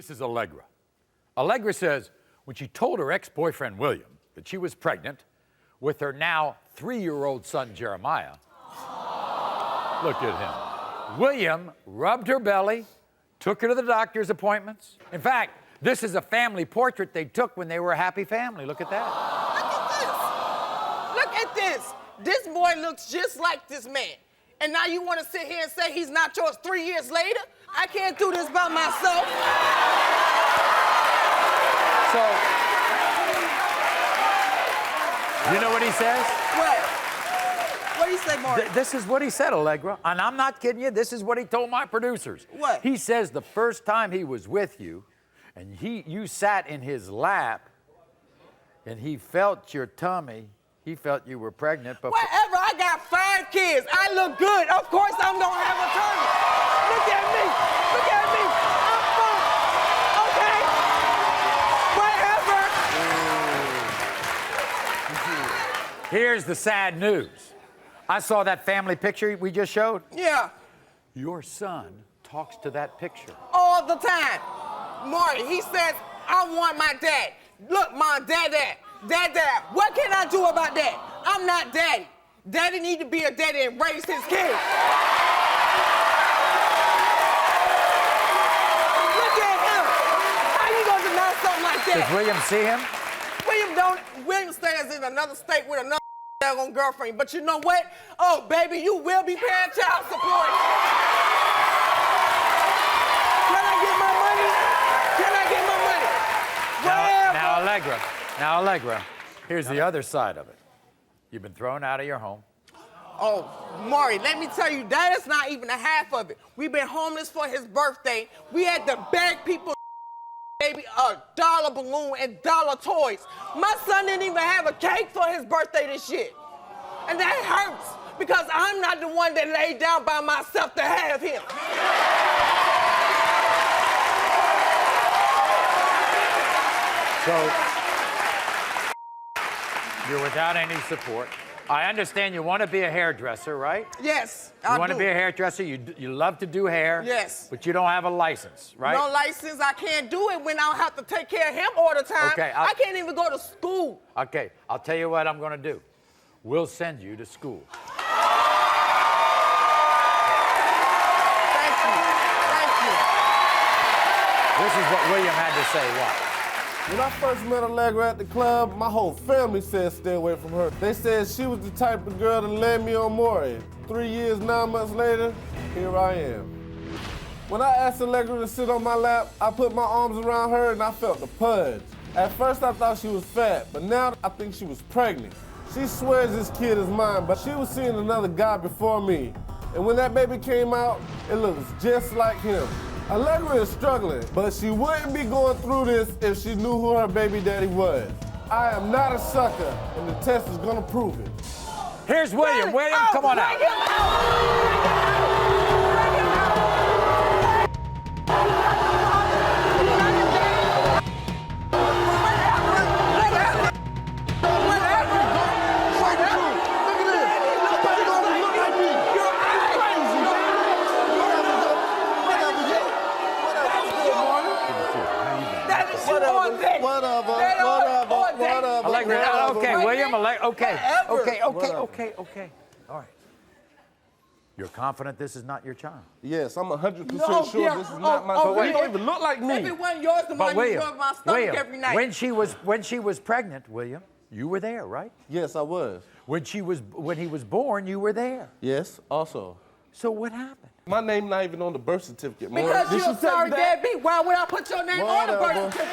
This is Allegra. Allegra says when she told her ex-boyfriend William that she was pregnant with her now 3-year-old son Jeremiah, look at him. William rubbed her belly, took her to the doctor's appointments. In fact, this is a family portrait they took when they were a happy family. Look at that. Look at this. This boy looks just like this man. And now you want to sit here and say he's not yours 3 years later? I can't do this by myself. So, you know what he says? What? What do you say, Maury? This is what he said, Allegra. And I'm not kidding you. This is what he told my producers. What? He says the first time he was with you, and you sat in his lap, and he felt your tummy. He felt you were pregnant, but... Whatever, I got 5 kids. I look good. Of course I'm gonna have a tummy. Look at me. Look at me. I'm fine. Okay? Whatever. Here's the sad news. I saw that family picture we just showed. Yeah. Your son talks to that picture. All the time. Maury, he says, I want my dad. Look, Mom, Dad. What can I do about that? I'm not daddy. Daddy need to be a daddy and raise his kids. Look at him. How you gonna deny something like that? Does William see him? William stays in another state with another daggone girlfriend. But you know what? Oh, baby, you will be paying child support. Can I get my money? Can I get my money? Now, Allegra, here's the other side of it. You've been thrown out of your home. Oh, Maury, let me tell you, that is not even a half of it. We've been homeless for his birthday. We had to beg people, baby, $1 balloon and dollar toys. My son didn't even have a cake for his birthday this year. And that hurts because I'm not the one that laid down by myself to have him. So, you're without any support. I understand you want to be a hairdresser, right? Yes, I do. You want to be a hairdresser, you love to do hair. Yes. But you don't have a license, right? No license, I can't do it when I have to take care of him all the time. Okay, I can't even go to school. Okay, I'll tell you what I'm going to do. We'll send you to school. Thank you. This is what William had to say. What? When I first met Allegra at the club, my whole family said stay away from her. They said she was the type of girl that led me on Maury. 3 years, 9 months later, here I am. When I asked Allegra to sit on my lap, I put my arms around her and I felt the pudge. At first I thought she was fat, but now I think she was pregnant. She swears this kid is mine, but she was seeing another guy before me. And when that baby came out, it looks just like him. Allegra is struggling, but she wouldn't be going through this if she knew who her baby daddy was. I am not a sucker, and the test is gonna prove it. Here's William. William, come on out. Whatever. Allegra, okay, William, okay. All right. You're confident this is not your child? Yes, I'm 100% sure this is not my son. He don't even look like me. If it wasn't yours, the one you rub my stomach every night. When she was pregnant, William, you were there, right? Yes, I was. When he was born, you were there. Yes, also. So what happened? My name not even on the birth certificate, Maury. Because you're sorry, deadbeat. Why would I put your name on the birth certificate?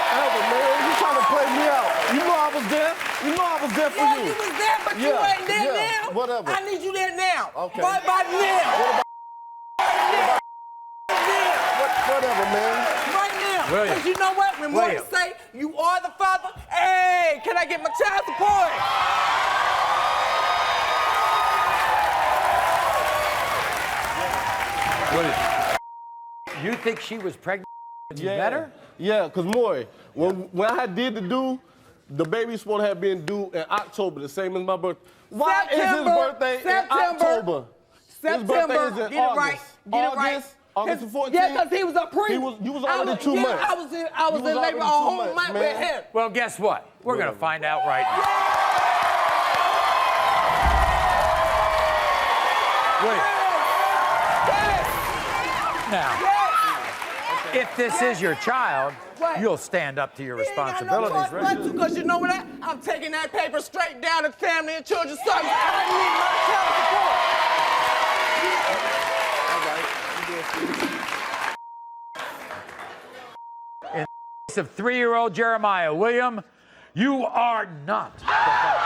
Whatever, man. You trying to play me out. You know I was there. You know I was there for you. Yeah, you was there, but you ain't there now. Whatever. I need you there now. Okay. What about now? Whatever, man. Right now. William. Because you know what? When Maury say you are the father, hey, can I get my child support? William, you think she was pregnant when you met her? Yeah, because Maury, when I did the due, the baby's supposed to have been due in October, the same as my birthday. Why is his birthday in October? September. His birthday is in Get it right. August. August 14th? Yeah, because he was a priest. You was already 2 months. I was in labor a whole month with him. Well, guess what? We're going to find out right now. Wait. Now, if this is your child, you'll stand up to your responsibilities, right? Because you know what? I'm taking that paper straight down to Family and Children's Services. I need my child support. In the case of 3-year-old Jeremiah William, you are not the father.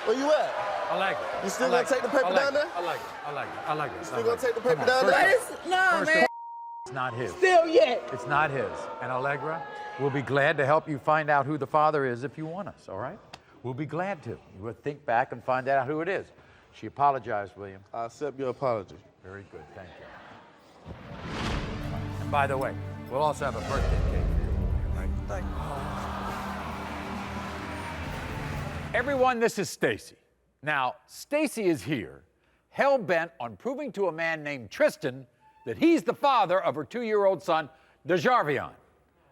Where you at? Allegra. You still gonna take the paper down there? Allegra. You still gonna take the paper down there? No, man. It's not his. Still yet. It's not his. And Allegra, we'll be glad to help you find out who the father is if you want us, all right? We'll be glad to. You will think back and find out who it is. She apologized, William. I accept your apology. Very good, thank you. And by the way, we'll also have a birthday cake for you, right? Thank you. Everyone, this is Stacy. Now, Stacy is here, hell-bent on proving to a man named Tristan that he's the father of her 2-year-old son, DeJarvion.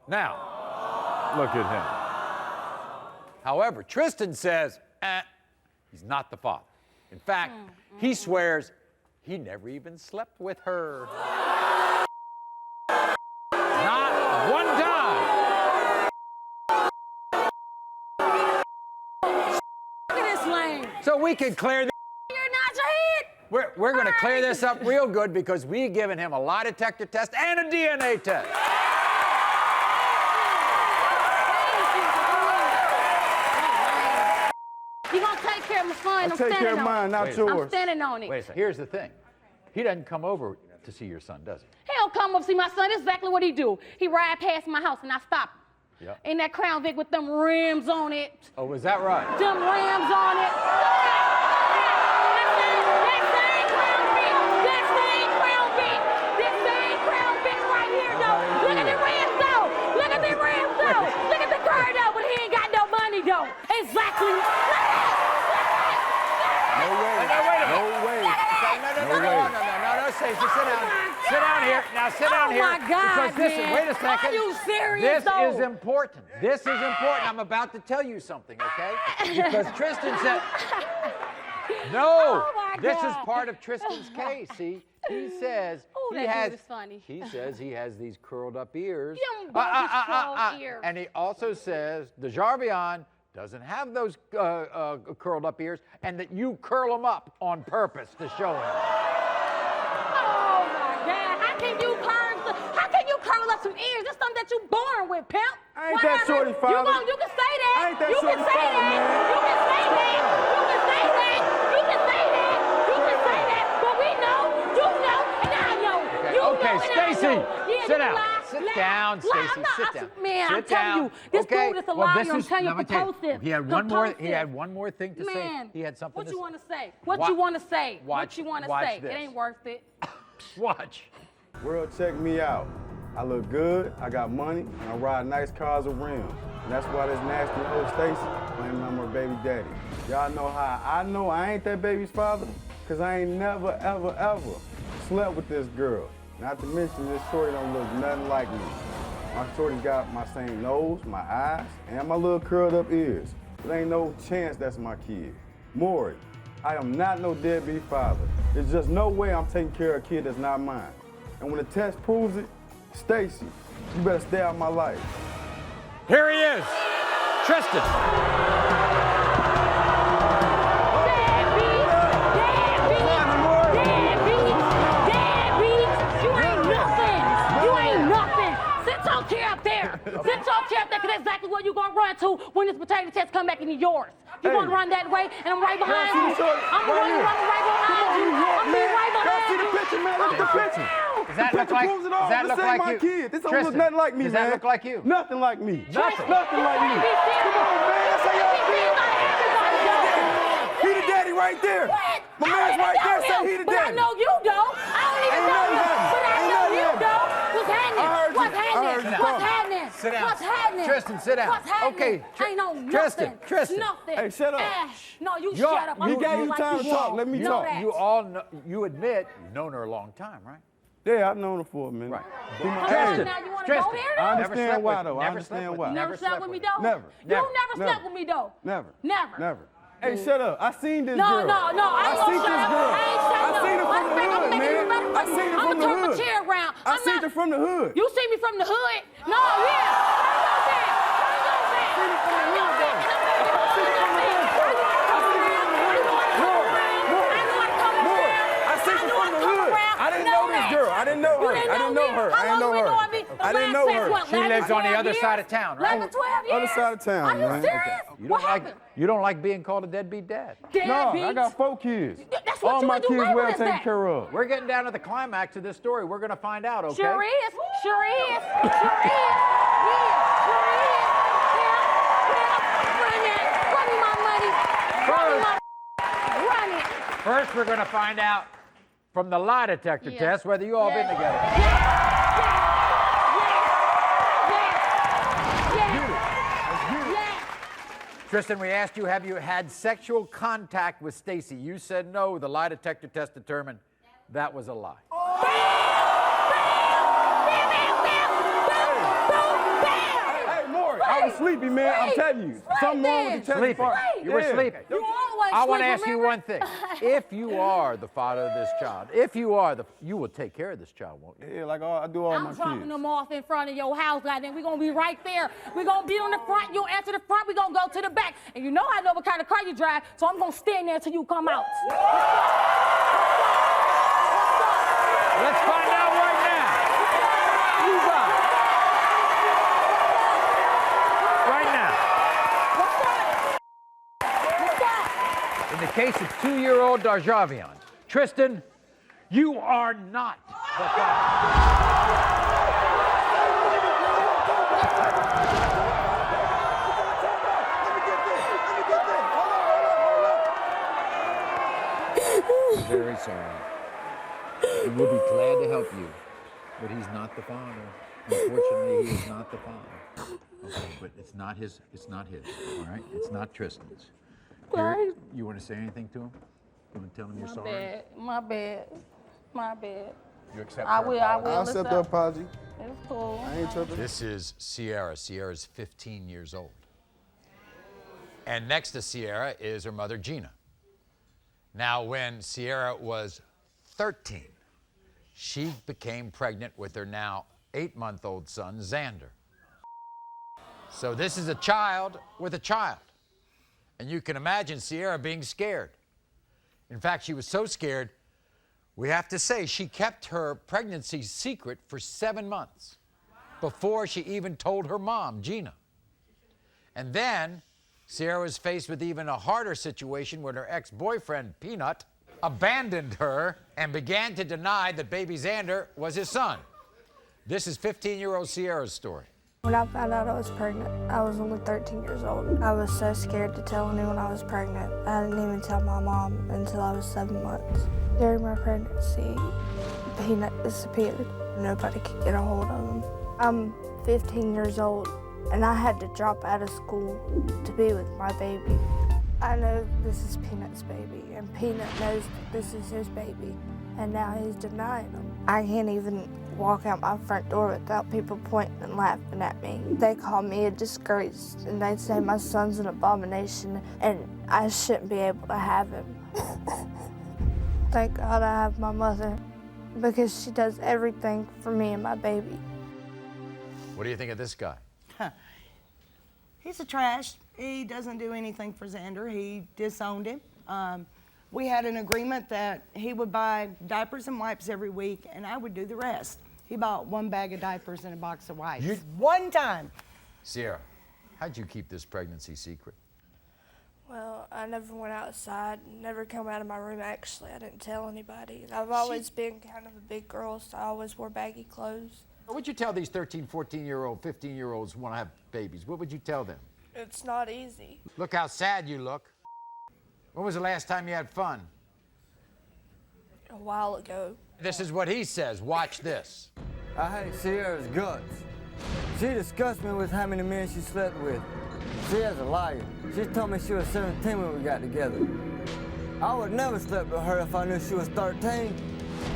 Now, look at him. However, Tristan says, he's not the father. In fact, he swears he never even slept with her. Not one time. So we can clear this. You're not your head. We're going to clear this up real good because we've given him a lie detector test and a DNA test. You're going to take care of my son. I'll take care of mine, not yours. I'm standing on it. Wait a second. Here's the thing. He doesn't come over to see your son, does he? He don't come up to see my son. That's exactly what he do. He ride past my house and I stop him. Yeah. In that Crown Vic with them rims on it. Oh, was that right? Them rims on it. That same Crown Vic right here, though. Look at the rims, though. Look at the rims, though. Look at the car, though, but he ain't got no money, though. Exactly. No way. No, wait a minute. No way. No, Stacey, sit down. Sit down here. Now sit down here. Oh, my God, because this man. is, wait a second. Are you serious, This though? is important. This is important. I'm about to tell you something, okay? Because Tristan said, no, Oh, my this is God. part of Tristan's case. See, he says Ooh, he that has, dude is funny. he says he has these curled up ears. Them bogus curled ears. And he also says DeJarvion doesn't have those curled up ears, and that you curl them up on purpose to show him. Oh my God! How can you curl up some ears? That's something that you born with, pimp. I ain't that shorty father. You can say that. I ain't that you can shorty say father, that. man. You can say that. You can say that. You can say that. You can say that. But we know, you know, and I know. You Okay, know and I Stacy, know. Yeah, sit you down. lie, Sit lie, down, lie. Stacy. I'm not- Sit down. Man, I'm Sit telling down. you, this Okay. dude is a Well, liar. this I'm is- telling you, let me tell you, compulsive. He had one more. He Compulsive. had one more thing to say. Man, He had something what to you say. want to say? What Wa- you want to say? watch- What you want to watch say? this. It ain't worth it. Watch. World, check me out. I look good, I got money, and I ride nice cars with rims. And that's why this nasty hoe Stacy claiming I'm her baby daddy. Y'all know how I know I ain't that baby's father? Cause I ain't never, ever, ever slept with this girl. Not to mention this shorty don't look nothing like me. My shorty got my same nose, my eyes, and my little curled up ears. There ain't no chance that's my kid. Maury, I am not no deadbeat father. There's just no way I'm taking care of a kid that's not mine. And when the test proves it, Stacy, you better stay out of my life. Here he is, Tristan. Sit your chair up there, because that's exactly what you're going to run to when this potato test come back into yours. You're going to run that way, and I'm right behind you. I'm right behind you. I'm right behind See you. the picture, man. Look at the picture. Does that look like? Proves it all. Does that This look ain't like my you? kid. This don't Tristan, look nothing like me, does man. that look like you? Nothing like me. Nothing. Nothing like me. Come on, man. That's how y'all feel. He the daddy right there. What? My man's right there. Say he the But I daddy. know you don't. I don't even know him. But I know you don't. heard you What's talk. happening? Sit down. What's happening? Tristan, sit down. What's happening? Okay, Ain't no Tristan, nothing. Tristan. Nothing. Hey, shut up. Ash. No, you You're- shut up. He I'm gave doing you like time to talk. Let me know talk. that. You all know, you admit you've known her a long time, right? Yeah, I've known her for a minute. Right. Be my- Come Hey, on now, you want to go Tristan, there I though? Never understand slept why with- though. I never understand slept why. with- Never Never slept slept with me with though? Never. You Never. never slept with me though? Never. Never. Never. Hey, shut up. I seen this No, girl. no, I ain't I gonna seen shut this up. girl. I ain't shutting I up. seen her from the I'm hood, making it man. better I for you. seen her I'ma from the turn my hood. chair around. I seen her from the hood. You see me from the hood? No, yeah. I didn't know this girl. I didn't know her. I didn't know her. I didn't know her. I didn't know her. She lives on the other side of town, right? 11, 12 years. Other side of town, Are you man. serious? You What don't like happened? you don't like being called a deadbeat dad. No, I Deadbeat? got 4 kids. That's what All you my would do. kids Where well was taken that? care of. We're getting down to the climax of this story. We're going to find out, okay? Sure is. Sure is. Sure is. Yeah, sure is. Yeah. Run it. Run me my money. Run it. First, we're going to find out from the lie detector Yeah. test whether you all been together. Tristan, we asked you, have you had sexual contact with Stacy? You said no. The lie detector test determined that was a lie. Hey, Maury, I was sleepy, man. I'm telling you. Something wrong with the test Sleeping. part. You were Yeah. sleeping. You always I want to sleep, ask you remember? one thing. If you are the father of this child, if you are you will take care of this child, won't you? Yeah, like I do all my I'm dropping kids. them off in front of your house, goddamn. We're gonna be right there. We're gonna be on the front. You'll answer the front. We're gonna go to the back. And you know I know what kind of car you drive, so I'm gonna stand there until you come out. Let's find out right now. Move on. Right now. In the case of 2-year-old Darjavion, Tristan, you are not the father. Very sorry. And we'll be glad to help you, but he's not the father. Unfortunately, he is not the father. Okay, but it's not his, all right? It's not Tristan's. Right. You want to say anything to him? You want to tell him you're sorry? My bad. My bad. You accept I her will. apology? I'll accept the apology. It's cool. I ain't tripping. This is Sierra. Sierra's 15 years old. And next to Sierra is her mother, Gina. Now, when Sierra was 13, she became pregnant with her now 8-month-old son, Xander. So this is a child with a child. And you can imagine Sierra being scared. In fact, she was so scared, we have to say she kept her pregnancy secret for 7 months before she even told her mom, Gina. And then Sierra was faced with even a harder situation when her ex-boyfriend, Peanut, abandoned her and began to deny that baby Xander was his son. This is 15-year-old Sierra's story. When I found out I was pregnant, I was only 13 years old. I was so scared to tell anyone I was pregnant. I didn't even tell my mom until I was 7 months. During my pregnancy, Peanut disappeared. Nobody could get a hold of him. I'm 15 years old, and I had to drop out of school to be with my baby. I know this is Peanut's baby, and Peanut knows that this is his baby, and now he's denying him. I can't even walk out my front door without people pointing and laughing at me. They call me a disgrace, and they say my son's an abomination, and I shouldn't be able to have him. Thank God I have my mother, because she does everything for me and my baby. What do you think of this guy? He's a trash. He doesn't do anything for Xander. He disowned him. We had an agreement that he would buy diapers and wipes every week, and I would do the rest. He bought 1 bag of diapers and a box of wipes. One time. Sierra, how'd you keep this pregnancy secret? Well, I never went outside, never come out of my room actually. I didn't tell anybody. I've always been kind of a big girl, so I always wore baggy clothes. What would you tell these 13, 14-year-old, 15-year-olds who want to have babies? What would you tell them? It's not easy. Look how sad you look. When was the last time you had fun? A while ago. This is what he says. Watch this. I hate Sierra's guts. She discussed me with how many men she slept with. She is a liar. She told me she was 17 when we got together. I would never sleep with her if I knew she was 13.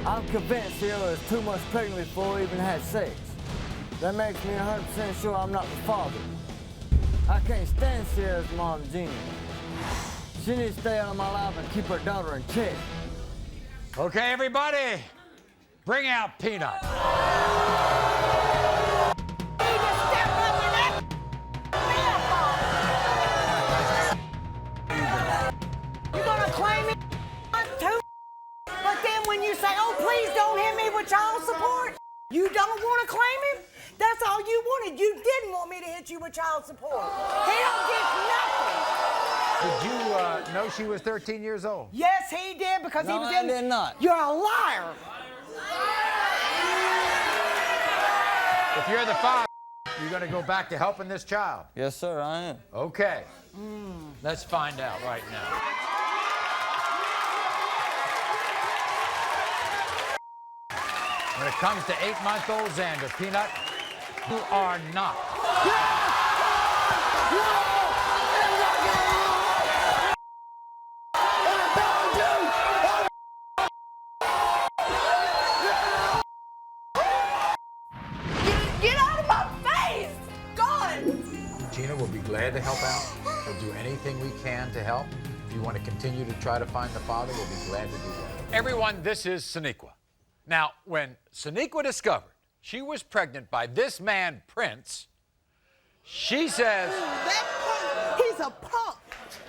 I'm convinced she was 2 months pregnant before we even had sex. That makes me 100% sure I'm not the father. I can't stand Sierra's mom, Gina. She needs to stay out of my life and keep her daughter in check. Okay, everybody, bring out Peanut. You're gonna claim it too? But then when you say, oh, please don't hit me with child support, you don't want to claim him? That's all you wanted. You didn't want me to hit you with child support. He don't get nothing. Did you know she was 13 years old? Yes, he did because he was in. No, I did not. You're a liar. If you're the father, you're going to go back to helping this child. Yes, sir, I am. Okay. Let's find out right now. When it comes to 8-month-old Xander, Peanut, you are not. Get out of my face! Gone! Gina will be glad to help out. We'll do anything we can to help. If you want to continue to try to find the father, we'll be glad to do that. Everyone, this is Seniqua. Now, when Seniqua discovered she was pregnant by this man, Prince, she says... That punk, he's a punk.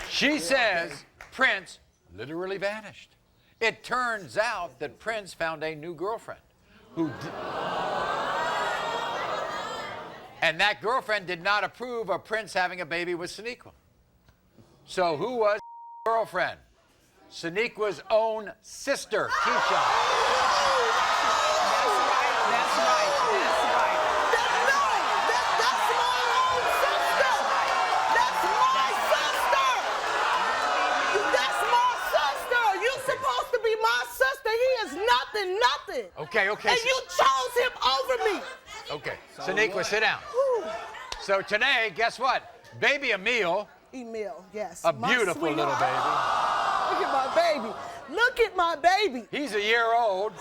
She says Prince literally vanished. It turns out that Prince found a new girlfriend and that girlfriend did not approve of Prince having a baby with Seniqua. So who was girlfriend? Seniqua's own sister, Keisha. That's right. That's my own sister. That's my sister. That's my sister. You supposed to be my sister. He is nothing. Okay. And you chose him over me. Okay, Seniqua, sit down. So today, guess what? Baby Emil, Yes. a my beautiful little sweetheart. baby. Look at my baby. Look at my baby. He's a year old,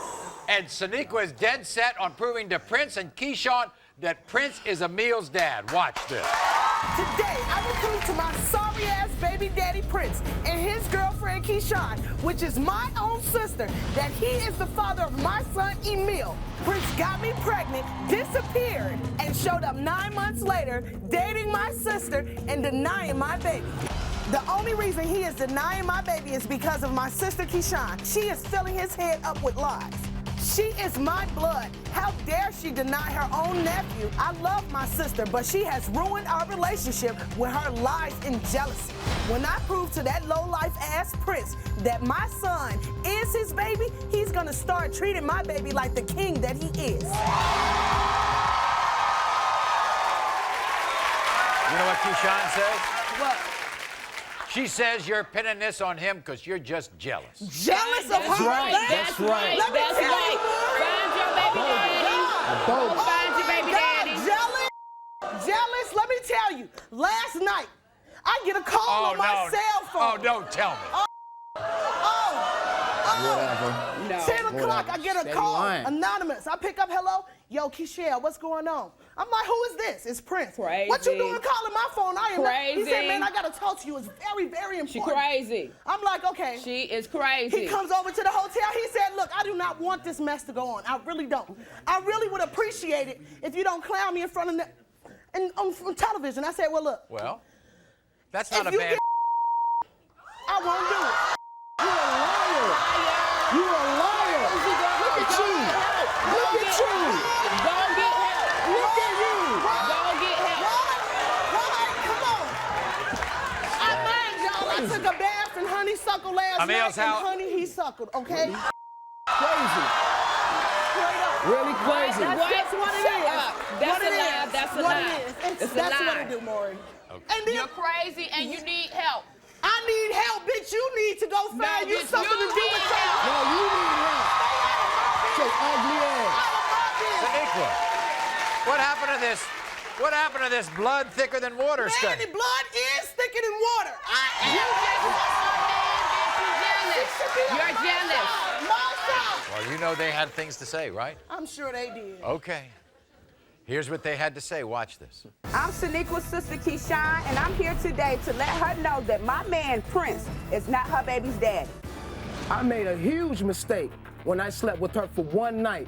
and Seniqua is dead set on proving to Prince and Keyshawn that Prince is Emil's dad. Watch this. Today, I will prove to my sorry-ass baby daddy Prince and his girlfriend Keyshawn, which is my own sister, that he is the father of my son Emil. Prince got me pregnant, disappeared, and showed up 9 months later, dating my sister and denying my baby. The only reason he is denying my baby is because of my sister Keyshawn. She is filling his head up with lies. She is my blood. How dare she deny her own nephew? I love my sister, but she has ruined our relationship with her lies and jealousy. When I prove to that low-life ass Prince that my son is his baby, he's gonna start treating my baby like the king that he is. You know what Keyshawn says? What? She says you're pinning this on him because you're just jealous. Jealous of her? That's right. Let me That's tell right. you, Find your baby daddy. Find your baby daddy. Jealous. Let me tell you. Last night, I get a call on my cell phone. Oh, don't tell me. Whatever. No. 10 o'clock, I get a call, anonymous. I pick up, hello, yo, Keisha, what's going on? I'm like, who is this? It's Prince. Crazy. What you doing calling my phone? I am Crazy. He said, man, I gotta talk to you. It's very, very important. She crazy. I'm like, okay. She is crazy. He comes over to the hotel. He said, look, I do not want this mess to go on. I really don't. I really would appreciate it if you don't clown me in front of on television. I said, well, look. Well, that's not a you bad... get I won't do it. You're a liar. You're a liar. Look at you. Look at you. Go get help. Look at you. Go get help. Right, come on. I mind y'all, I took a bath in honeysuckle last night, and honey he suckled, okay? Crazy. Really crazy. That's what it is. That's a lie. That's a lie. That's what it do, Maury. And then, You're crazy and you need help. I need help, bitch. You need to go find you bitch, something you to do with need your help. No, you need help. Your ugly ass. Seniqua, what happened to this What happened to this blood thicker than water stuff? Man, the blood is thicker than water. You're jealous. Well, you know they had things to say, right? I'm sure they did. Okay. Here's what they had to say. Watch this. I'm Seniqua's sister, Keyshawn, and I'm here today to let her know that my man, Prince, is not her baby's daddy. I made a huge mistake when I slept with her for one night.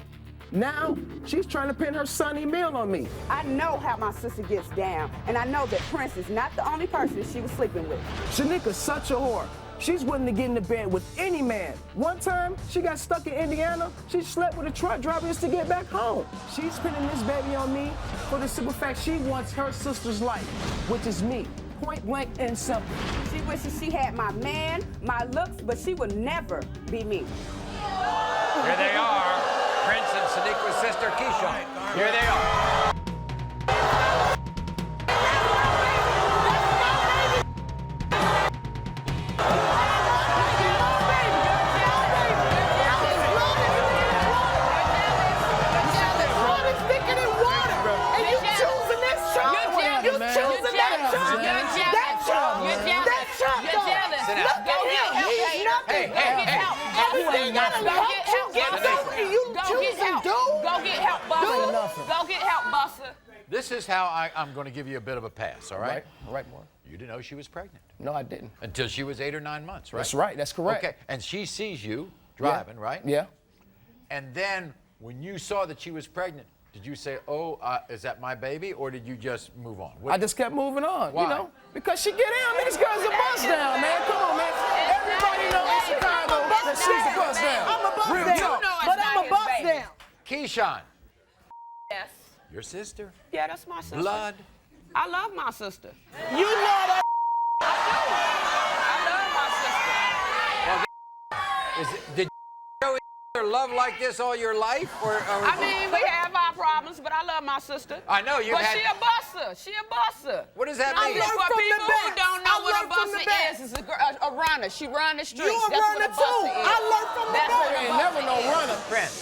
Now, she's trying to pin her Sunny meal on me. I know how my sister gets down, and I know that Prince is not the only person she was sleeping with. Shamicka's such a whore. She's willing to get into bed with any man. One time, she got stuck in Indiana. She slept with a truck driver just to get back home. She's pinning this baby on me for the simple fact she wants her sister's life, which is me. Point blank and simple. She wishes she had my man, my looks, but she would never be me. Here they are, Prince and Seniqua's sister, Keyshawn. Here they are. This is how I'm going to give you a bit of a pass, all right? All right, Maury. You didn't know she was pregnant. No, I didn't. Until she was 8 or 9 months, right? That's right. That's correct. Okay, and she sees you driving, right? Yeah. And then when you saw that she was pregnant, did you say, oh, is that my baby, or did you just move on? I just kept moving on, Why? you know? Because she get down, man. This girl's a bust down, man. Come on, man. Everybody knows in Chicago that she's a bust down. I'm a bust Real down, talk. but I'm a bust down. Keyshawn, Yes. your sister? Yeah, that's my sister. Blood? I love my sister. You love that. I love my sister. Did you show her love like this all your life? I mean, we have our problems, but I love my sister. I know, you've But had... she a busser. She a busser. What does that I mean? learned For from people the who best. don't know I what a learned from the busser best. is a runner. She run the streets. You a That's what runner a busser too. is. I learned from the That's what best. a Ain't never no busser is. runner. Prince,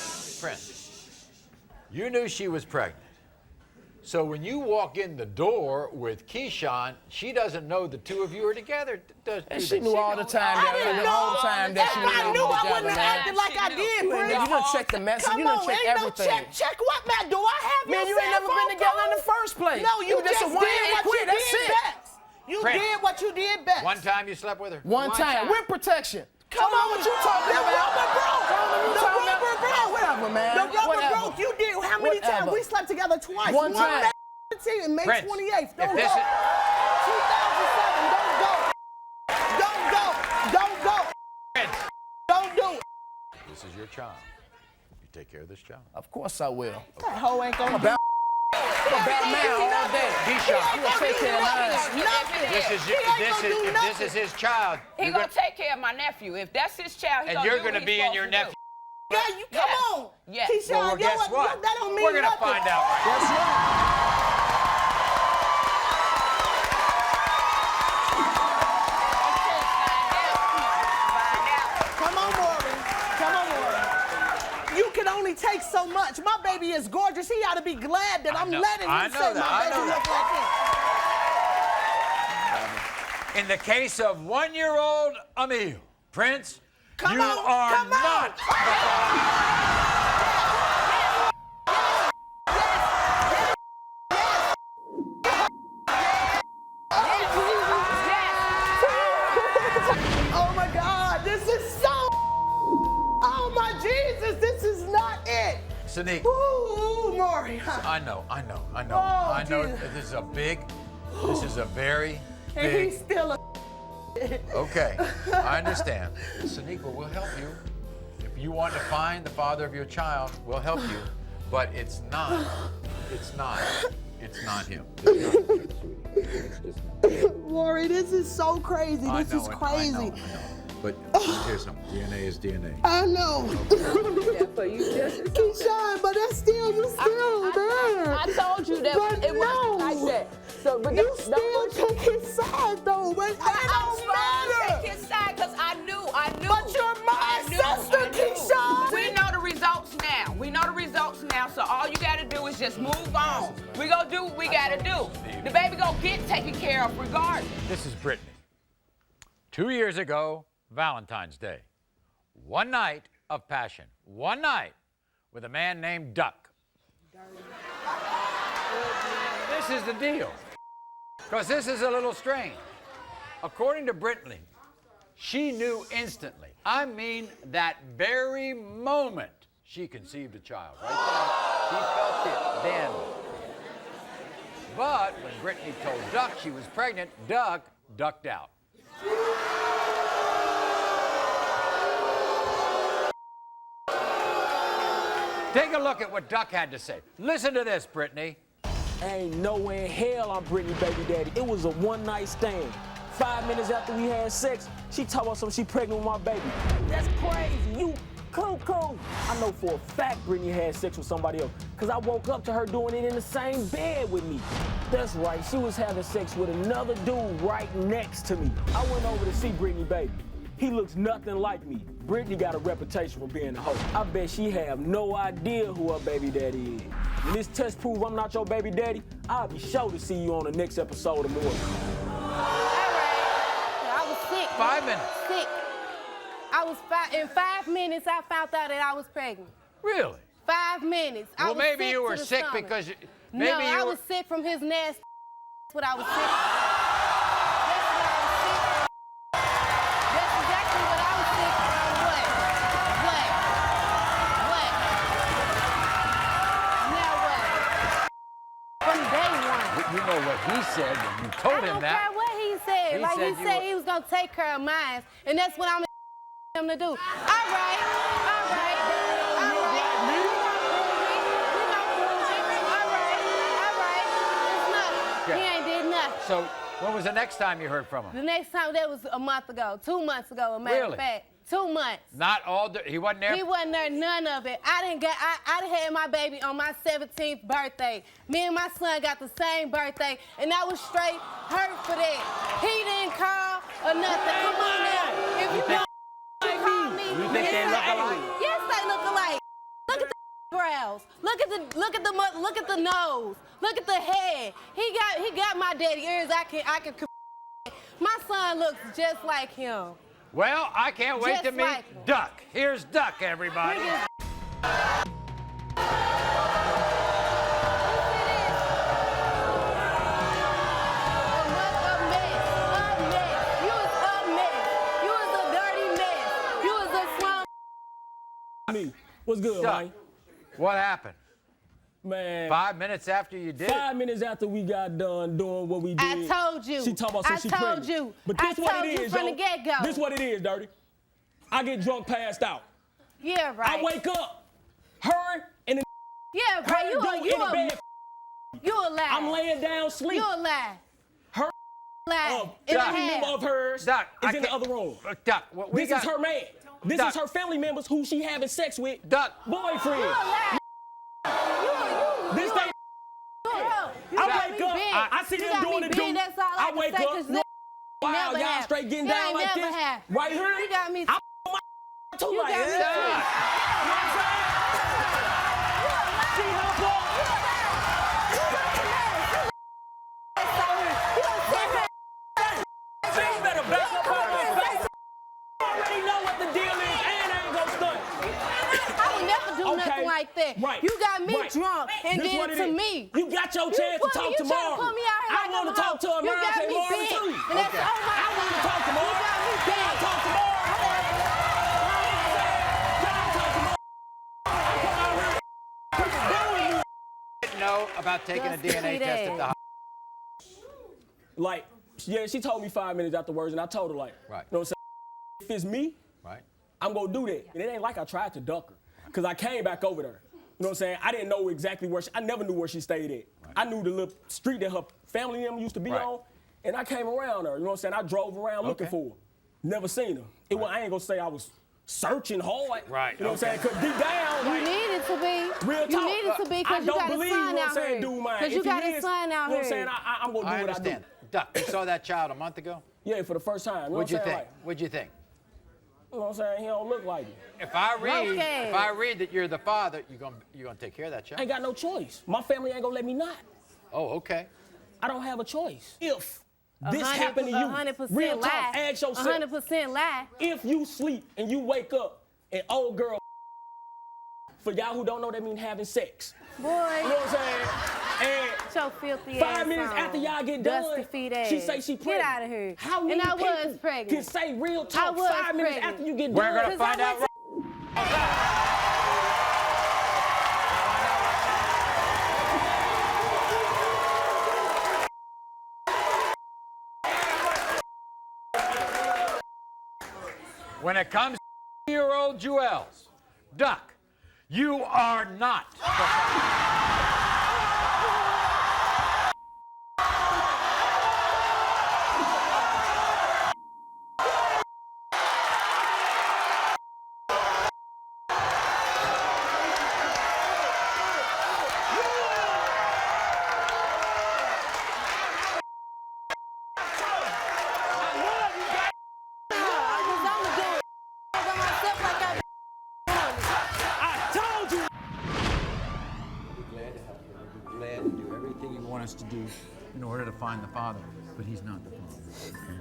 you knew she was pregnant. So when you walk in the door with Keyshawn, she doesn't know the two of you are together. And she knew all the time I didn't know. all the time that she If I knew, I wouldn't have acted like She I knew. did, You Prince. done checked the message. Come You done on, checked ain't everything. no check. Check what, man? Do I have Man, your you ain't never cell been phone together in phone? the first place. No, you just just a did one and what you quit. That's did it. best. You Prince. did what you did best. One time you slept with her? One time. With protection. Come on, what you talking the about? rubber broke. The rubber broke. Whatever, man. The rubber Whatever. broke. You did. How many times? Whatever. We slept together twice. One time. May Prince, 28th. Don't if go. this 2007. is... Don't go. Don't go. Don't go. Prince, Don't do it. this is your child. You take care of this child. Of course I will. That hoe ain't gonna do About man all day. Keyshawn, You gonna take care of mine. if this is his child, He gonna take care of my nephew. If that's his child, he and gonna you're do going what to he's be in supposed your to do. nephew. Yeah, you come Yes. on. Yes. Keyshawn, Well, guess what? That don't mean We're going to nothing. find out right now. That's right. Come on, Maury. Come on, Maury. You can only take so much. My baby is gorgeous. He ought to be glad that I'm know. letting I him know say that. my I baby know look like him. In the case of 1-year-old Emil, Prince, Come you on, are come on. not. Oh my God, this is so. Oh my Jesus, this is not it. Seniqua, Ooh, Maury. I know. Oh, I know Jesus. this is a very And big. he's still a. Okay, I understand. Seniqua, we'll help you. If you want to find the father of your child, we'll help you. But it's not him. It's not him. Maury, this is so crazy. This is crazy. I know. But here's something. DNA is DNA. I know. Keyshawn, but that's still, you still there. I told you that But it wasn't no. like that. So, but You still take his side though, but it I'm don't supposed to matter. take his side because I knew. But you're my sister, Keyshawn. We know the results now. So all you got to do is just just move on. We gonna do what we gotta do. The baby gonna get taken care of regardless. This is Brittany. 2 years ago, Valentine's Day. One night of passion. One night with a man named Duck. This is the deal. Because this is a little strange. According to Brittany, she knew instantly. I mean, that very moment she conceived a child. Right there. She felt it then. But when Brittany told Duck she was pregnant, Duck ducked out. Take a look at what Duck had to say. Listen to this, Brittany. Ain't no way in hell I'm Brittany baby daddy. It was a one-night stand. 5 minutes after we had sex, she told us she pregnant with my baby. That's crazy. You cuckoo. I know for a fact Brittany had sex with somebody else, because I woke up to her doing it in the same bed with me. That's right, she was having sex with another dude right next to me. I went over to see Brittany baby. He looks nothing like me. Brittany got a reputation for being a hoe. I bet she have no idea who her baby daddy is. When this test proves I'm not your baby daddy, I'll be sure to see you on the next episode of Maury. I was sick. 5 minutes. Sick. In 5 minutes, I found out that I was pregnant. Really? 5 minutes. I Well, was maybe sick you to were the sick stomach. because you, No, maybe you I were... was sick from his nasty. That's what I was sick. That's exactly what I was sick from. What? Now what? From day one. You know what he said when you told him I don't that. care what he said. He Like said he you said were- he was gonna take care of mine, and that's what I'm him to do. All right. He ain't did nothing. So when was the next time you heard from him? The next time, that was a month ago, 2 months ago, a matter Really? of fact. 2 months. Not all, he wasn't there? He wasn't there, none of it. I had my baby on my 17th birthday. Me and my son got the same birthday, and I was straight hurt for that. He didn't call or nothing. Come on now. If you don't call me, You think they look alike? yes, they look alike. Look at the brows. Look at the nose. Look at the head. He got my daddy ears. I can. My son looks just like him. Well, I can't wait Just to meet like him. Duck. Here's Duck, everybody. Bring his- Me. What's good, Duck, man? what happened? Man. 5 minutes after you did it? 5 minutes after we got done doing what we did. I told you. She talked about I she told pregnant. you. But I this what told it you is, from yo. the get-go. This what it is, Dirty. I get drunk, passed out. Yeah, right. I wake up, her and the Yeah, her right. dude in the bed. You a lie. I'm laying down sleep. You a lie. Her Lie. In the Duck. family member half. of hers Duck, is I in the can't- other room. Duck, what we This got... is her man. This Duck. is her family members who she having sex with. Duck. Boyfriend. You a lie. This thing. You I got wake me up, bent. I see You them got doing me the bent, do. that's all I I can wake say, up, 'cause no, wow, never y'all have. straight getting It down ain't like never this. have. Right here. You got me. I too You like got me this. too. She hop up. She better back up on her face. I already know what the deal is, and I ain't gonna stunt. I would never do Okay. nothing like that. Right. You got me Right. drunk and This did what it it to is. me. You got your chance to You talk trying tomorrow. to put me out here I like want I'm to talk a to hoe. America You got me Maury bent, too. and that's Okay. all I want to talk tomorrow. You got me Can I bent. talk tomorrow? Can I talk tomorrow? Didn't know about taking a Just DNA say test at that. the hospital. Like, yeah, she told me 5 minutes afterwards, and I told her, like, Right. you know what I'm saying? If it's me, Right. I'm gonna do that. And it ain't like I tried to duck her, because I came back over there. You know what I'm saying? I didn't know exactly where I never knew where she stayed at. Right. I knew the little street that her family and them used to be Right. on, and I came around her. You know what I'm saying? I drove around looking Okay. for her. Never seen her. I ain't gonna say I was searching hard. Right, You know what I'm okay. saying? Because deep down, You like, needed to be. real You talk. needed to be I because you don't got a believe, son you know what out I'm saying, here. dude, man. Because you If he got a is, son out you know what I'm here. saying? I'm gonna do I what I understand. do. Duck, you saw that child a month ago? Yeah, for the first time. You know What'd you what I'm think? saying? What'd you think? You know what I'm saying? He don't look like it. If I read that you're the father, you gonna take care of that child? I ain't got no choice. My family ain't gonna let me not. Oh, okay. I don't have a choice. If this happened to you, 100% real talk, lie. ask yourself. 100% lie. If you sleep and you wake up and old girl, for y'all who don't know, that means having sex. Boy. You know what I'm saying? And your filthy 5 minutes ass after y'all get done, dusty feet ass. she say she pregnant. Get out of here. How many and I people was pregnant. can say real talk I was 5 minutes pregnant. after you get We're done? gonna find out right. When it comes to 2-year-old Jewels, Duck, you are not the father. To do in order to find the father, but he's not the father. Okay?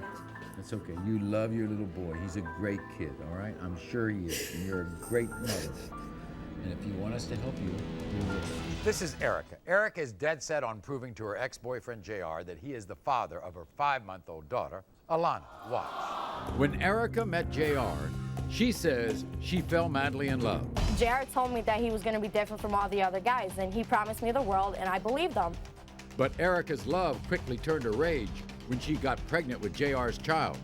That's okay. You love your little boy. He's a great kid, all right? I'm sure he is. And you're a great mother. And if you want us to help you, we will. This is Erica. Erica is dead set on proving to her ex-boyfriend, JR, that he is the father of her 5-month-old daughter, Alana. Watch. When Erica met JR, she says she fell madly in love. JR told me that he was going to be different from all the other guys, and he promised me the world, and I believed him. But Erica's love quickly turned to rage when she got pregnant with JR's child.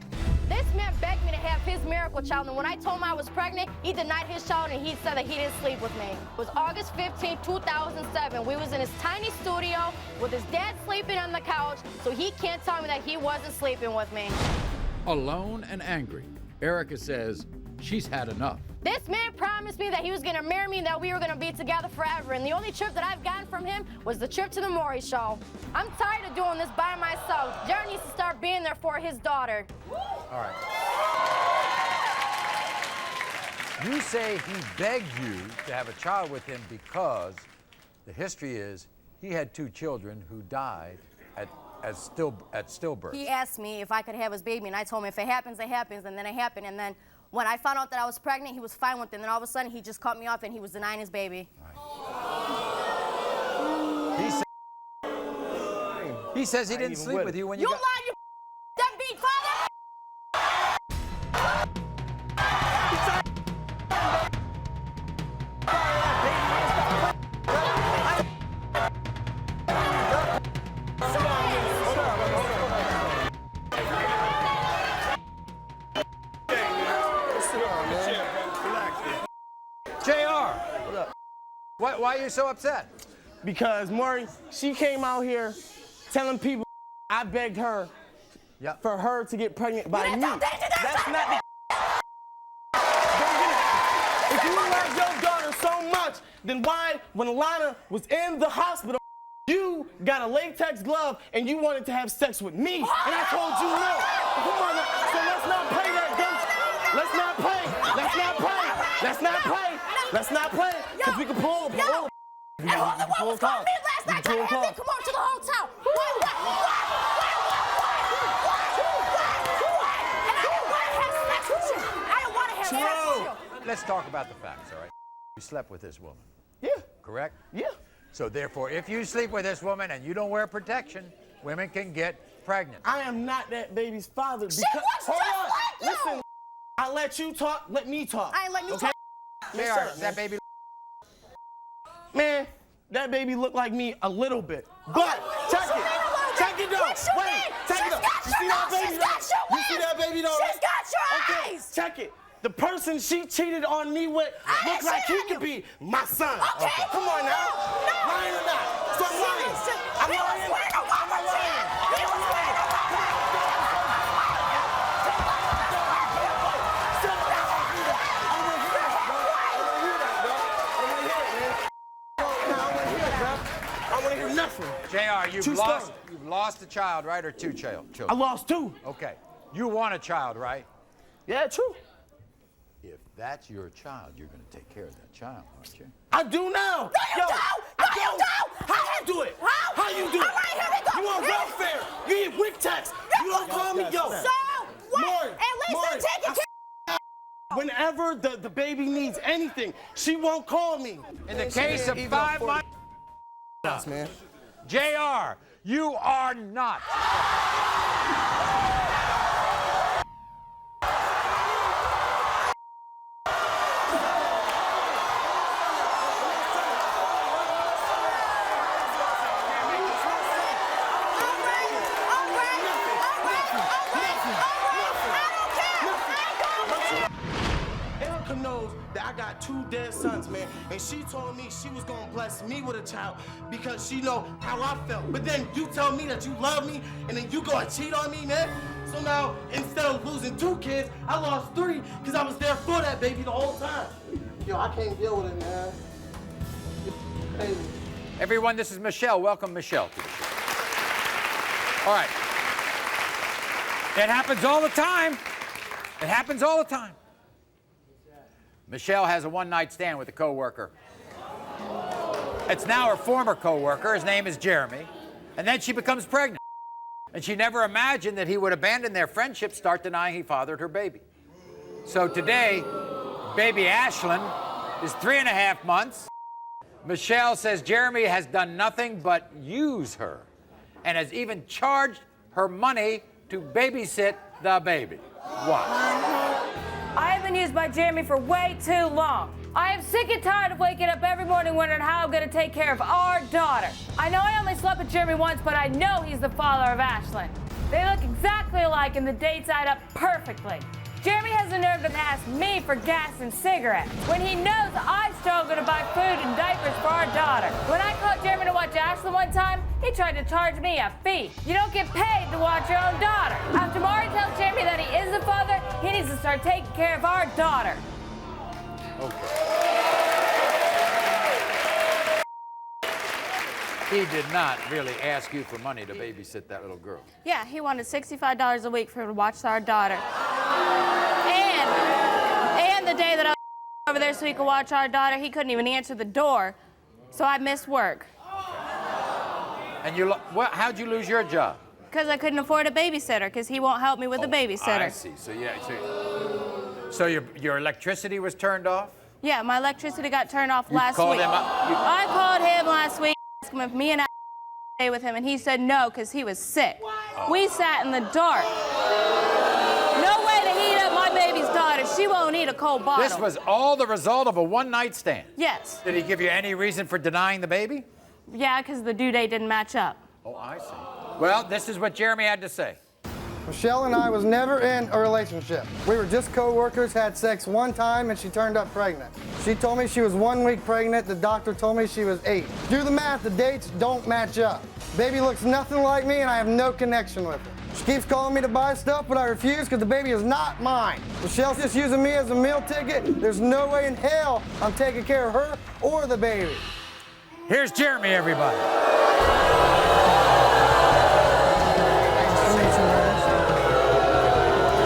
This man begged me to have his miracle child, and when I told him I was pregnant, he denied his child, and he said that he didn't sleep with me. It was August 15, 2007. We was in his tiny studio with his dad sleeping on the couch, so he can't tell me that he wasn't sleeping with me. Alone and angry, Erica says she's had enough. This man promised me that he was gonna marry me and that we were gonna be together forever, and the only trip that I've gotten from him was the trip to the Maury show. I'm tired of doing this by myself. Jared needs to start being there for his daughter. All right. You say he begged you to have a child with him because the history is he had 2 children who died at stillbirth. He asked me if I could have his baby, and I told him if it happens, it happens, and then it happened, and then when I found out that I was pregnant, he was fine with it, and then all of a sudden, he just cut me off, and he was denying his baby. Right. He says he didn't sleep with you when you got... lied, you deadbeat father! JR, why are you so upset? because Maury, she came out here telling people I begged her for her to get pregnant by me. That's not the If you love your daughter so much, then why, when Alana was in the hospital, you got a latex glove and you wanted to have sex with me, and I told you no. Come on, so let's not play that game. Let's not play. Let's not play. Let's not play. Let's not play. Because we can pull. And who the one was calling me last night trying to have me come over to the hotel? And I didn't want to have sex with you. I didn't want to have sex with you. Let's talk about the facts, all right? You slept with this woman. Yeah. Correct? Yeah. So therefore, if you sleep with this woman and you don't wear protection, women can get pregnant. I am not that baby's father. She looks just like you. Listen, I let you talk, let me talk. I ain't letting you talk. JR, that baby. Man, that baby looked like me a little bit. But check it. Check it though. Wait, check it out. You see that baby though? You see that baby though? She's got your Okay, eyes. check it. The person she cheated on me with looks like he could be my son. Okay. Come on now. No. Lying or not? Stop lying. I'm lying. I'm not lying. He was wearing a I want to hear nothing. JR, you've lost a child, right, or 2 children? I lost 2. Okay. You want a child, right? Yeah, true. that's your child. You're going to take care of that child, aren't you? I do now. No, you don't. No, you don't. How you do it? How you do it? All right, here we go. You on welfare. You eat WIC tax. You don't call me, yo. So what? Maury, At least Maury, I'm taking care. Whenever the baby needs anything, she won't call me. In the case of 5 months, man. JR, you are not. Erica knows that I got 2 dead sons, man, and she told me she was gonna bless me with a child because she know how I felt. But then you tell me that you love me, and then you go and cheat on me, man. So now, instead of losing 2 kids, I lost 3 because I was there for that baby the whole time. Yo, I can't deal with it, man. It's crazy. Everyone, this is Michelle. Welcome, Michelle, to the show. All right. It happens all the time. It happens all the time. Michelle has a one-night stand with a coworker. It's now her former coworker. His name is Jeremy. And then she becomes pregnant. And she never imagined that he would abandon their friendship, start denying he fathered her baby. So today, baby Ashlyn is 3.5 months. Michelle says Jeremy has done nothing but use her and has even charged her money to babysit the baby. Why? I have been used by Jeremy for way too long. I am sick and tired of waking up every morning wondering how I'm going to take care of our daughter. I know I only slept with Jeremy once, but I know he's the father of Ashlyn. They look exactly alike and the dates add up perfectly. Jeremy has the nerve to ask me for gas and cigarettes when he knows I struggle to buy food and diapers for our daughter. When I called Jeremy to watch Ashlyn one time, he tried to charge me a fee. You don't get paid to watch your own daughter. After Maury tells Jeremy that he is the father, he needs to start taking care of our daughter. He did not really ask you for money to babysit that little girl. Yeah, he wanted $65 a week for her to watch our daughter. And the day that I was over there so he could watch our daughter, he couldn't even answer the door, so I missed work. And how'd you lose your job? Because I couldn't afford a babysitter, because he won't help me with a babysitter. I see. So your electricity was turned off? Yeah, my electricity got turned off last called week. him up? I called him last week, asked him if me and I stay with him, and he said no, because he was sick. We sat in the dark. No way to heat up my baby's daughter. She won't eat a cold bottle. This was all the result of a one-night stand? Yes. Did he give you any reason for denying the baby? Yeah, because the due date didn't match up. Oh, I see. Well, this is what Jeremy had to say. Michelle and I was never in a relationship. We were just co-workers, had sex one time, and she turned up pregnant. She told me she was 1 week pregnant. The doctor told me she was 8. Do the math, the dates don't match up. Baby looks nothing like me, and I have no connection with her. She keeps calling me to buy stuff, but I refuse because the baby is not mine. Michelle's just using me as a meal ticket. There's no way in hell I'm taking care of her or the baby. Here's Jeremy, everybody.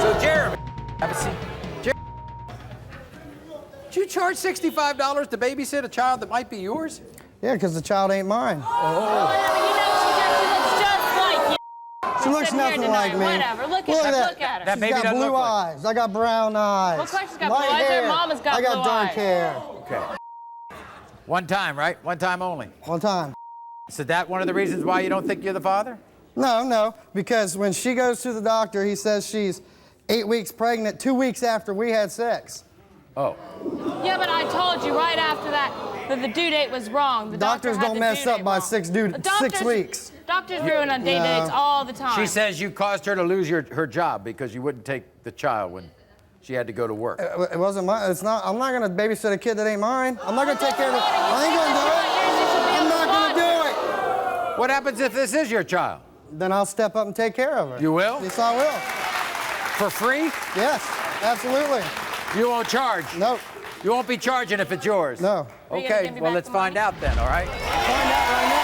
So, Jeremy, have a seat. Jeremy, did you charge $65 to babysit a child that might be yours? Yeah, because the child ain't mine. She looks nothing like me. Whatever. Look at her. Look at her. That She's baby got doesn't blue look like eyes. I got brown eyes. Of course she's got Light blue eyes. hair. Her mama's got I got blue dark eyes. hair. Okay. One time, right? One time only. One time. Is that one of the reasons why you don't think you're the father? No, because when she goes to the doctor, he says she's 8 weeks pregnant 2 weeks after we had sex. Oh. Yeah, but I told you right after that the due date was wrong. The Doctors don't mess up by 6 weeks. Doctors ruin on due dates all the time. She says you caused her to lose her job because you wouldn't take the child when she had to go to work. It wasn't mine. It's not. I'm not gonna babysit a kid that ain't mine. I'm not gonna take care of it. I ain't gonna do it. I'm not gonna do it. What happens if this is your child? Then I'll step up and take care of her. You will? Yes, I will. For free? Yes, absolutely. You won't charge? No. You won't be charging if it's yours? No. Okay, well, let's find out then, all right? Find out right now.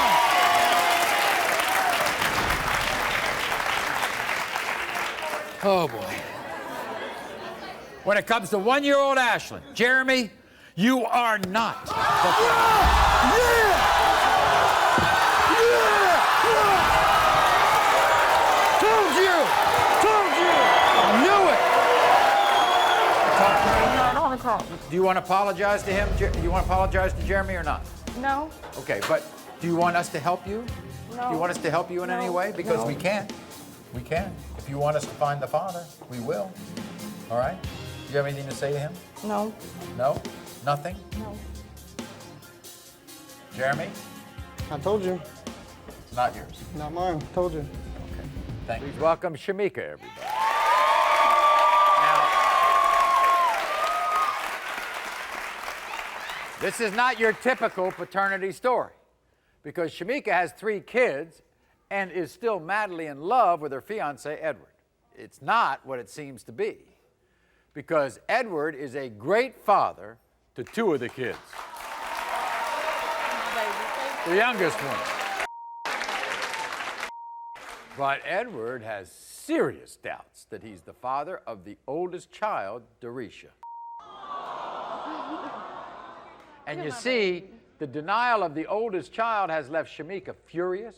Oh, boy. when it comes to 1-year-old Ashlyn. Jeremy, you are not the father. Do you want to apologize to him? Do you want to apologize to Jeremy or not? No. Okay, but do you want us to help you? No. Do you want us to help you in any way? Because we can. We can. If you want us to find the father, we will. All right? Do you have anything to say to him? No. No? Nothing? No. Jeremy? I told you. It's not yours. Not mine. Told you. Okay. Thank you. Please welcome Shamicka, everybody. This is not your typical paternity story, because Shamicka has 3 kids and is still madly in love with her fiancé, Edward. It's not what it seems to be, because Edward is a great father to 2 of the kids. The youngest one. But Edward has serious doubts that he's the father of the oldest child, Darisha. And you see, the denial of the oldest child has left Shamicka furious.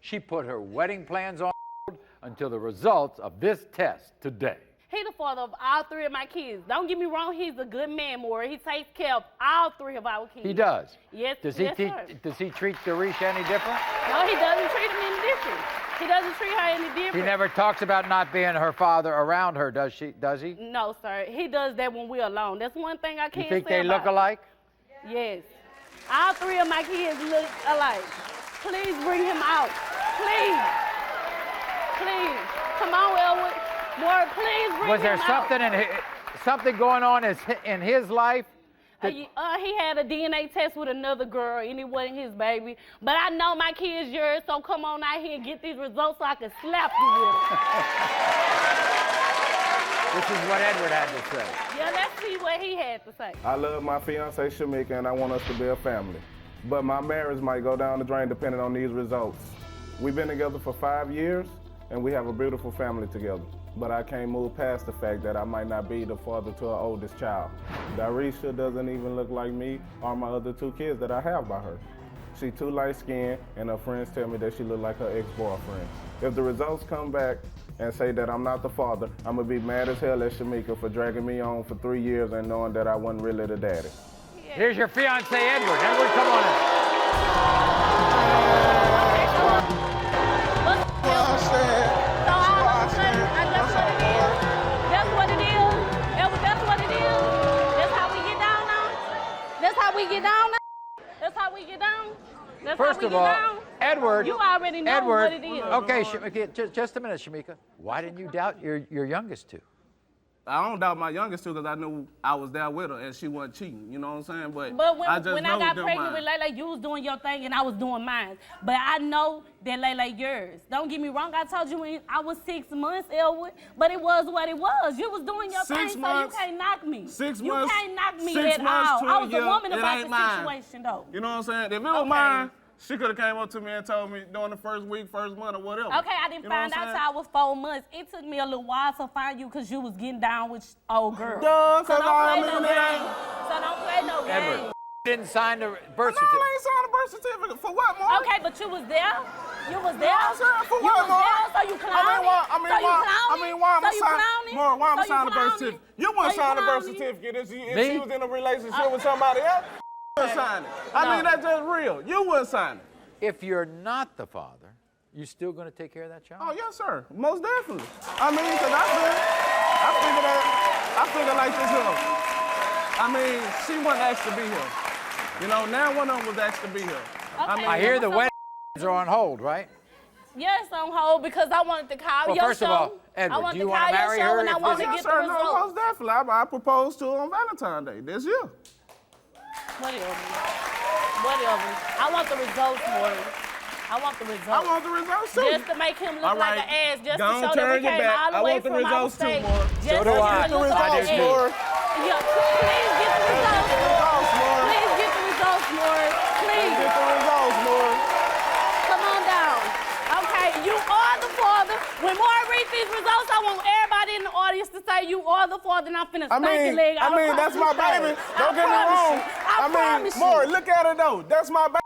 She put her wedding plans on hold until the results of this test today. He's the father of all 3 of my kids. Don't get me wrong, he's a good man, Maury. He takes care of all 3 of our kids. He does? Yes, Does sir. Does he treat Darisha any different? No, he doesn't treat him any different. He doesn't treat her any different. He never talks about not being her father around her, does he? No, sir. He does that when we're alone. That's one thing I can't say You think they about look alike? Yes. All 3 of my kids look alike. Please bring him out. Please. Please. Come on, Elwood. Boy, please bring him out. Was there something going on in his life? He had a DNA test with another girl, and it wasn't his baby. But I know my kid's yours, so come on out here and get these results so I can slap you with them. This is what Edward had to say. Yeah, let's see what he had to say. I love my fiancée Shamicka, and I want us to be a family. But my marriage might go down the drain depending on these results. We've been together for 5 years, and we have a beautiful family together. But I can't move past the fact that I might not be the father to our oldest child. Darisha doesn't even look like me or my other 2 kids that I have by her. She's too light-skinned, and her friends tell me that she looks like her ex-boyfriend. If the results come back and say that I'm not the father, I'm gonna be mad as hell at Shamicka for dragging me on for 3 years and knowing that I wasn't really the daddy. Here's your fiancé, Edward. Edward, come on in. That's what it is. Edward, that's what it is. That's how we get down now. That's how we get down now. That's how we get down. That's First how we of all, get down. Edward. You already know what it is. Okay, Shamicka, just a minute, Shamicka. Why didn't you doubt your youngest 2? I don't doubt my youngest 2 because I knew I was there with her and she wasn't cheating, you know what I'm saying? But when I got pregnant with Layla, you was doing your thing and I was doing mine. But I know that Layla yours. Don't get me wrong, I told you when I was 6 months, Elwood, but it was what it was. You was doing your thing, so you can't knock me. 6 months. You can't knock me 6 at months all. to I a was year, a woman it about ain't the mine. situation, though. You know what I'm saying? If it was mine, she could have came up to me and told me during the first week, first month, or whatever. Okay, I didn't find out till I was 4 months. It took me a little while to find you because you was getting down with old girls. Duh, so don't I play no mean, game. So don't play no game. Edward didn't sign the birth No, I certificate. ain't signed a birth certificate. For what, Maury? Okay, but you was there. You was there. No, sir, for you what, was Maury? there, so you clowning. why so you clowning. why am I so you signing? clowning. Maury, why am I so signing a birth clowning. certificate? You wouldn't So sign a birth clowning. certificate if Me? she was in a relationship with somebody else. You wouldn't sign it. I mean, that's just real. You wouldn't sign it. If you're not the father, you still going to take care of that child? Oh, yes, sir. Most definitely. I mean, because I figured like this here. I mean, she wasn't asked to be here. You know, now one of them was asked to be here. Okay. I hear the weddings are on hold, right? Yes, on hold because I wanted to call Well, your first show. of all, I Edward, wanted do you to want call to marry your show her and I if wanted to Yes, get sir. the No, results. most definitely. I proposed to her on Valentine's Day this year. Whatever. I want the results, Maury. I want the results. I want the results too. Just to make him look All like right. an ass, just Don't to show that we turn your came back. all the I way want the from our results too, state. Maury. Just So do to I. look like I an do ass. too. Maury. Yeah, please get the results. Please get the results, Maury. Please. Get the results, Maury. Come on down. Okay, you are the father. When Maury reads these results, I want everybody in the audience somebody is to say you are the father, and I'm finna I spank your leg. that's my baby. Don't get me wrong. Maury, look at her though. That's my baby.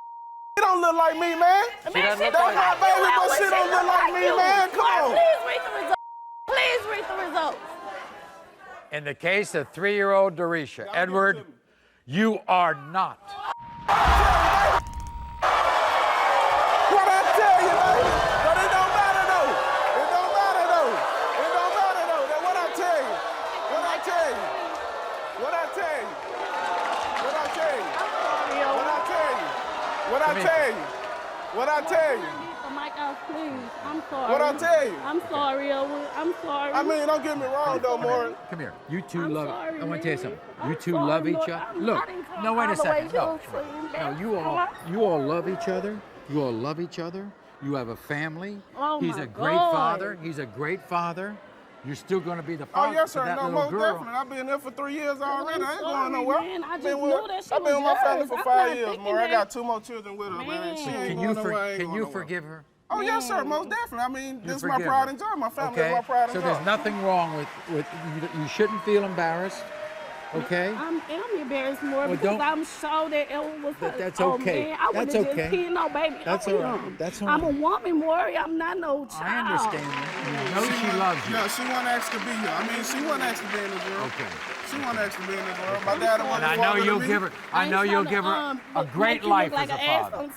She don't look like me, man. That's my baby, but she don't look like me, man. Come on. Please read the results. Please read the results. In the case of 3-year-old Dorisha Edward, you are not. What I tell you, baby? But it don't matter though. It don't matter though. It don't matter though. That's what I tell you. What I tell you. What I tell you. What I tell you. What I tell you. What I tell you. What I tell you. Please, I'm sorry. What I tell you? I'm sorry, Elwood. I'm sorry. I mean, don't get me wrong though, Maury. Come here. You two love. sorry, I want to tell you something. You two sorry, love each Lord. other. Look. I didn't come No, wait all a the way second. No. to you. No, you all love each other. You all love each other. You have a family. Oh, He's my a great God. father. He's a great father. You're still going to be the father Oh, yes, to sir. that No, little most girl. definitely. I've been there for 3 years already. I ain't sorry, going nowhere. man. I just Been knew that she I've been with my was family yours. for I'm 5 not years, thinking Maury. I that. got 2 more children with her, man. She ain't going nowhere. I ain't Can going you nowhere. forgive her? Oh, yes, sir. Most definitely. I mean, this is my forgive pride her. and joy. My family Okay. is my pride and So joy. there's nothing wrong with you shouldn't feel embarrassed. Okay? I'm embarrassed more Well, because don't- I'm sure that Elwood was That's oh, okay. Man, I That's wouldn't okay. just kill no baby. That's I'm all right. young. That's all I'm a right. woman, Maury. I'm not no child. I understand that. You know she loves you. No, she wasn't asked to be here. I mean, she wasn't asked to be in this world. Okay. She wasn't asked to be in this world. My dad And wasn't I know father to you'll me. give her. I know you'll give her a great life as a father.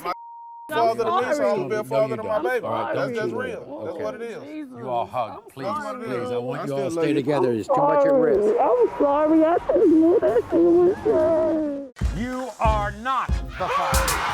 Father to me, so I'm sorry. gonna be a father to my don't. baby. All right, That's don't just you real. worry. That's Okay. what it is. You all hug, please, sorry. please. I want I you all to still love stay you. together. There's too much at risk. I'm sorry. I just knew that she was yours. You are not the father.